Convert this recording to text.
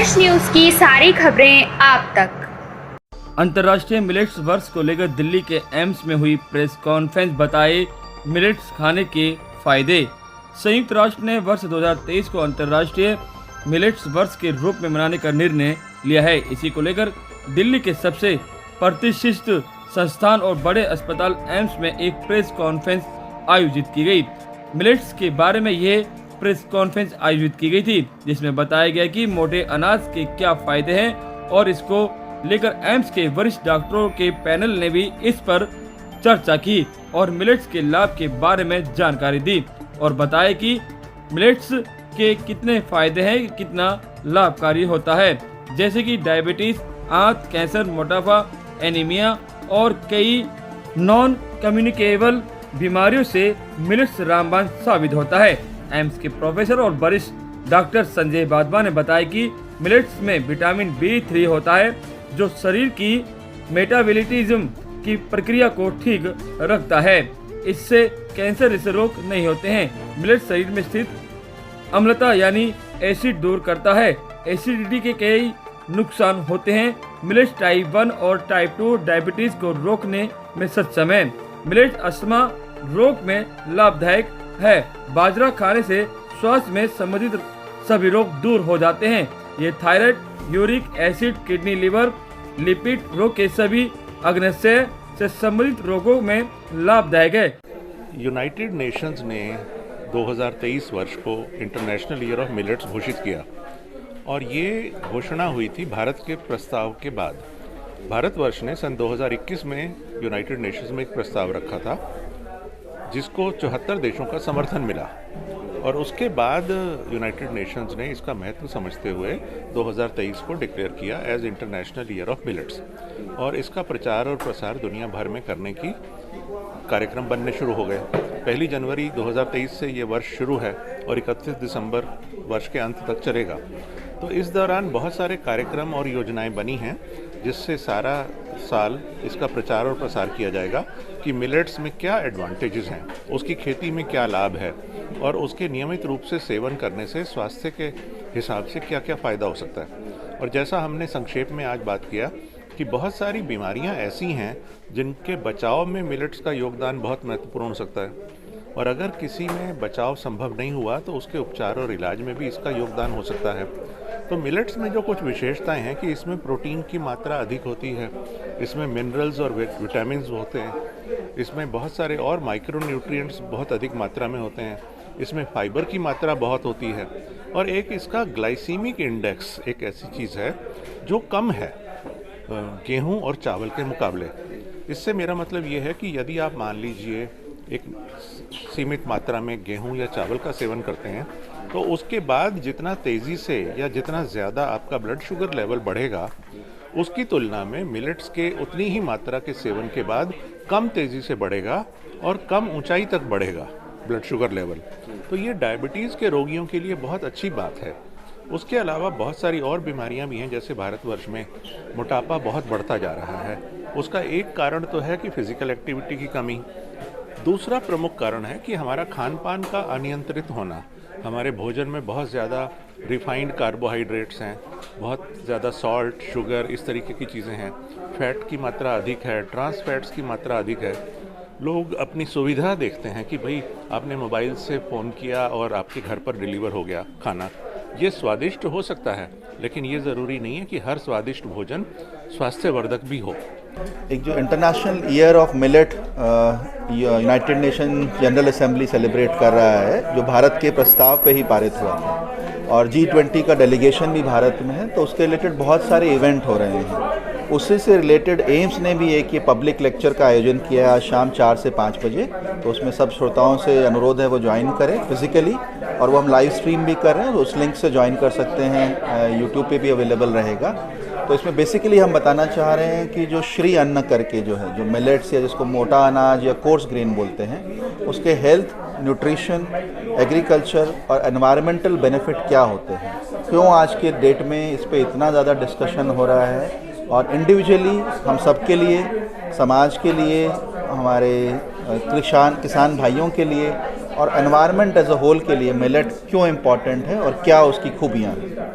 Fresh news की सारी खबरें आप तक। अंतर्राष्ट्रीय मिलेट्स वर्ष को लेकर दिल्ली के एम्स में हुई प्रेस कॉन्फ्रेंस, बताए मिलेट्स खाने के फायदे। संयुक्त राष्ट्र ने वर्ष 2023 को अंतर्राष्ट्रीय मिलेट्स वर्ष के रूप में मनाने का निर्णय लिया है। इसी को लेकर दिल्ली के सबसे प्रतिष्ठित संस्थान और बड़े अस्पताल एम्स में एक प्रेस कॉन्फ्रेंस आयोजित की गई। मिलेट्स के बारे में यह प्रेस कॉन्फ्रेंस आयोजित की गई थी, जिसमें बताया गया कि मोटे अनाज के क्या फायदे हैं और इसको लेकर एम्स के वरिष्ठ डॉक्टरों के पैनल ने भी इस पर चर्चा की और मिलेट्स के लाभ के बारे में जानकारी दी और बताया कि मिलेट्स के कितने फायदे हैं, कितना लाभकारी होता है, जैसे कि डायबिटीज, आंत कैंसर, मोटापा, एनीमिया और कई नॉन कम्युनिकेबल बीमारियों से मिलेट्स रामबाण साबित होता है। एम्स के प्रोफेसर और वरिष्ठ डॉक्टर संजय बादवा ने बताया कि मिलेट्स में विटामिन B3 होता है, जो शरीर की मेटाबॉलिज्म की प्रक्रिया को ठीक रखता है। इससे कैंसर जैसे रोग नहीं होते हैं। मिलेट्स शरीर में स्थित अम्लता यानी एसिड दूर करता है। एसिडिटी के कई नुकसान होते हैं। मिलेट्स टाइप 1 और टाइप 2 डायबिटीज को रोकने में सक्षम है। मिलेट्स अस्थमा रोग में लाभदायक है। बाजरा खाने से स्वास्थ्य में संबंधित सभी रोग दूर हो जाते हैं। ये thyroid, uric acid, kidney, liver, lipid रोग के सभी अग्नाशय से संबंधित रोगों में लाभदायक है। यूनाइटेड नेशंस ने 2023 वर्ष को इंटरनेशनल ईयर ऑफ मिलेट्स घोषित किया और ये घोषणा हुई थी भारत के प्रस्ताव के बाद। भारतवर्ष ने सन 2021 में यूनाइटेड नेशंस में एक प्रस्ताव रखा था, जिसको 74 देशों का समर्थन मिला और उसके बाद यूनाइटेड नेशंस ने इसका महत्व समझते हुए 2023 को डिक्लेयर किया as international year of millets और इसका प्रचार और प्रसार दुनिया भर में करने की कार्यक्रम बनने शुरू हो गए। 1 जनवरी 2023 से ये वर्ष शुरू है और 31 दिसंबर वर्ष के अंत तक चलेगा। तो इस दौरान बहुत सारे कार्यक्रम और योजनाएं बनी हैं, जिससे सारा साल इसका प्रचार और प्रसार किया जाएगा कि मिलेट्स में क्या एडवांटेजेस हैं, उसकी खेती में क्या लाभ है और उसके नियमित रूप से सेवन करने से स्वास्थ्य के हिसाब से क्या क्या फ़ायदा हो सकता है। और जैसा हमने संक्षेप में आज बात किया कि बहुत सारी बीमारियां ऐसी हैं जिनके बचाव में मिलेट्स का योगदान बहुत महत्वपूर्ण हो सकता है और अगर किसी में बचाव संभव नहीं हुआ तो उसके उपचार और इलाज में भी इसका योगदान हो सकता है। तो मिलेट्स में जो कुछ विशेषताएं हैं कि इसमें प्रोटीन की मात्रा अधिक होती है, इसमें मिनरल्स और विटामिन होते हैं, इसमें बहुत सारे और माइक्रो न्यूट्रिएंट्स बहुत अधिक मात्रा में होते हैं, इसमें फाइबर की मात्रा बहुत होती है और एक इसका ग्लाइसीमिक इंडेक्स एक ऐसी चीज़ है जो कम है गेहूं और चावल के मुकाबले। इससे मेरा मतलब ये है कि यदि आप मान लीजिए एक सीमित मात्रा में गेहूं या चावल का सेवन करते हैं तो उसके बाद जितना तेज़ी से या जितना ज़्यादा आपका ब्लड शुगर लेवल बढ़ेगा, उसकी तुलना में मिलेट्स के उतनी ही मात्रा के सेवन के बाद कम तेज़ी से बढ़ेगा और कम ऊंचाई तक बढ़ेगा ब्लड शुगर लेवल। तो ये डायबिटीज़ के रोगियों के लिए बहुत अच्छी बात है। उसके अलावा बहुत सारी और बीमारियां भी हैं, जैसे भारतवर्ष में मोटापा बहुत बढ़ता जा रहा है। उसका एक कारण तो है कि फिज़िकल एक्टिविटी की कमी। दूसरा प्रमुख कारण है कि हमारा खान पान का अनियंत्रित होना। हमारे भोजन में बहुत ज़्यादा रिफाइंड कार्बोहाइड्रेट्स हैं, बहुत ज़्यादा सॉल्ट, शुगर, इस तरीके की चीज़ें हैं। फैट की मात्रा अधिक है, ट्रांस फैट्स की मात्रा अधिक है। लोग अपनी सुविधा देखते हैं कि भाई आपने मोबाइल से फ़ोन किया और आपके घर पर डिलीवर हो गया खाना। ये स्वादिष्ट हो सकता है, लेकिन ये ज़रूरी नहीं है कि हर स्वादिष्ट भोजन स्वास्थ्यवर्धक भी हो। एक जो international year of millet United nation general assembly celebrate कर रहा है, जो भारत के प्रस्ताव पे ही पारित हुआ था और G20 का डेलीगेशन भी भारत में है, तो उसके रिलेटेड बहुत सारे इवेंट हो रहे हैं। उसी से रिलेटेड एम्स ने भी एक ये पब्लिक लेक्चर का आयोजन किया है आज शाम 4 से 5 बजे। तो उसमें सब श्रोताओं से अनुरोध है वो ज्वाइन करें फिज़िकली, और वो हम लाइव स्ट्रीम भी कर रहे हैं, तो उस लिंक से ज्वाइन कर सकते हैं। यूट्यूब पे भी अवेलेबल रहेगा। तो इसमें बेसिकली हम बताना चाह रहे हैं कि जो श्री अन्न करके जो है, जो मिलेट्स या जिसको मोटा अनाज या कोर्स ग्रेन बोलते हैं, उसके हेल्थ, न्यूट्रिशन, एग्रीकल्चर और एनवायरमेंटल बेनिफिट क्या होते हैं, क्यों आज के डेट में इस पे इतना ज़्यादा डिस्कशन हो रहा है, और इंडिविजुअली हम सब के लिए, समाज के लिए, हमारे किसान भाइयों के लिए और एनवायरनमेंट एज अ होल के लिए मिलेट क्यों इम्पॉर्टेंट है और क्या उसकी खूबियाँ हैं।